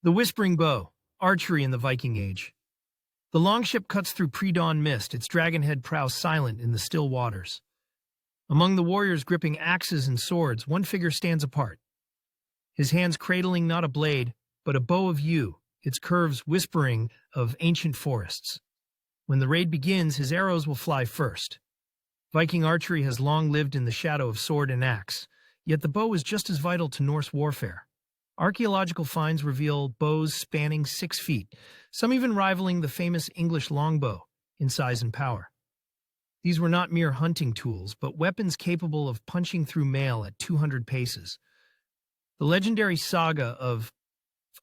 The Whispering Bow, archery in the Viking Age. The longship cuts through pre-dawn mist, its dragonhead prow silent in the still waters. Among the warriors gripping axes and swords, one figure stands apart, his hands cradling not a blade, but a bow of yew, its curves whispering of ancient forests. When the raid begins, his arrows will fly first. Viking archery has long lived in the shadow of sword and axe, yet the bow is just as vital to Norse warfare. Archaeological finds reveal bows spanning 6 feet, some even rivaling the famous English longbow in size and power. These were not mere hunting tools, but weapons capable of punching through mail at 200 paces. The legendary saga of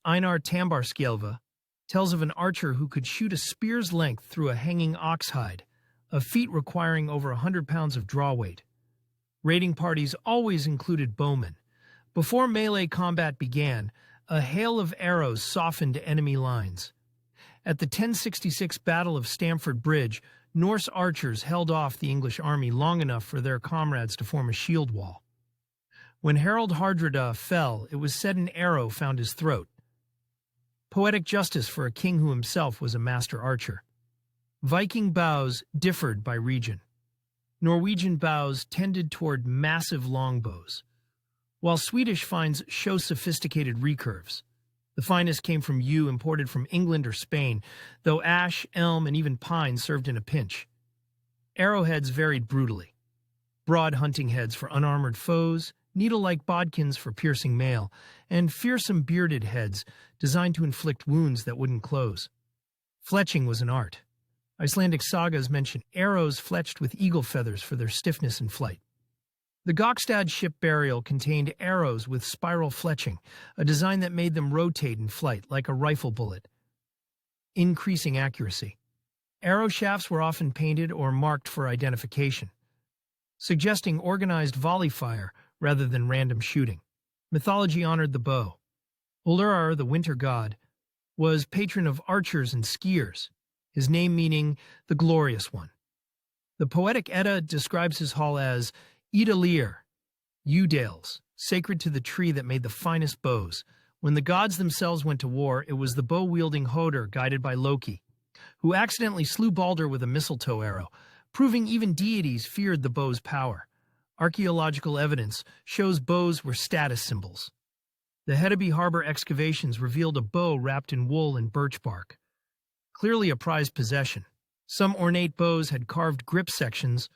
Einar Tambarskjelve tells of an archer who could shoot a spear's length through a hanging ox hide, a feat requiring over 100 pounds of draw weight. Raiding parties always included bowmen. Before melee combat began, a hail of arrows softened enemy lines. At the 1066 Battle of Stamford Bridge, Norse archers held off the English army long enough for their comrades to form a shield wall. When Harold Hardrada fell, it was said an arrow found his throat. Poetic justice for a king who himself was a master archer. Viking bows differed by region. Norwegian bows tended toward massive longbows, while Swedish finds show sophisticated recurves. The finest came from yew imported from England or Spain, though ash, elm, and even pine served in a pinch. Arrowheads varied brutally. Broad hunting heads for unarmored foes, needle-like bodkins for piercing mail, and fearsome bearded heads designed to inflict wounds that wouldn't close. Fletching was an art. Icelandic sagas mention arrows fletched with eagle feathers for their stiffness in flight. The Gokstad ship burial contained arrows with spiral fletching, a design that made them rotate in flight like a rifle bullet, increasing accuracy. Arrow shafts were often painted or marked for identification, suggesting organized volley fire rather than random shooting. Mythology honored the bow. Ullur, the winter god, was patron of archers and skiers, his name meaning the glorious one. The Poetic Edda describes his hall as Idalir, Udales, sacred to the tree that made the finest bows. When the gods themselves went to war, it was the bow-wielding Hoder, guided by Loki, who accidentally slew Balder with a mistletoe arrow, proving even deities feared the bow's power. Archaeological evidence shows bows were status symbols. The Hedeby Harbor excavations revealed a bow wrapped in wool and birch bark, clearly a prized possession. Some ornate bows had carved grip sections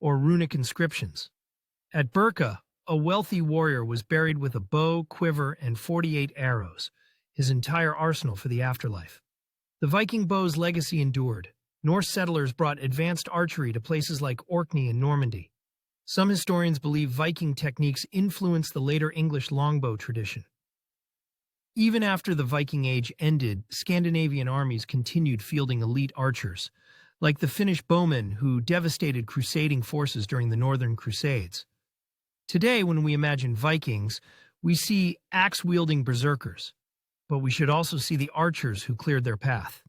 or runic inscriptions. At Birka, a wealthy warrior was buried with a bow, quiver, and 48 arrows, his entire arsenal for the afterlife. The Viking bow's legacy endured. Norse settlers brought advanced archery to places like Orkney and Normandy. Some historians believe Viking techniques influenced the later English longbow tradition. Even after the Viking Age ended, Scandinavian armies continued fielding elite archers, like the Finnish bowmen who devastated crusading forces during the Northern Crusades. Today, when we imagine Vikings, we see axe-wielding berserkers, but we should also see the archers who cleared their path.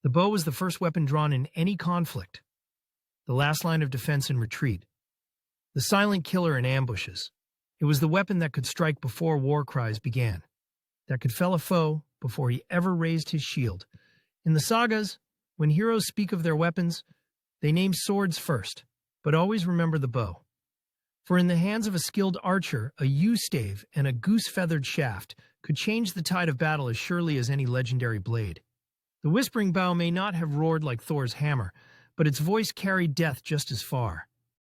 The bow was the first weapon drawn in any conflict, the last line of defense and retreat, the silent killer in ambushes. It was the weapon that could strike before war cries began, that could fell a foe before he ever raised his shield. In the sagas, when heroes speak of their weapons, they name swords first, but always remember the bow. For in the hands of a skilled archer, a yew stave and a goose-feathered shaft could change the tide of battle as surely as any legendary blade. The Whispering Bow may not have roared like Thor's hammer, but its voice carried death just as far.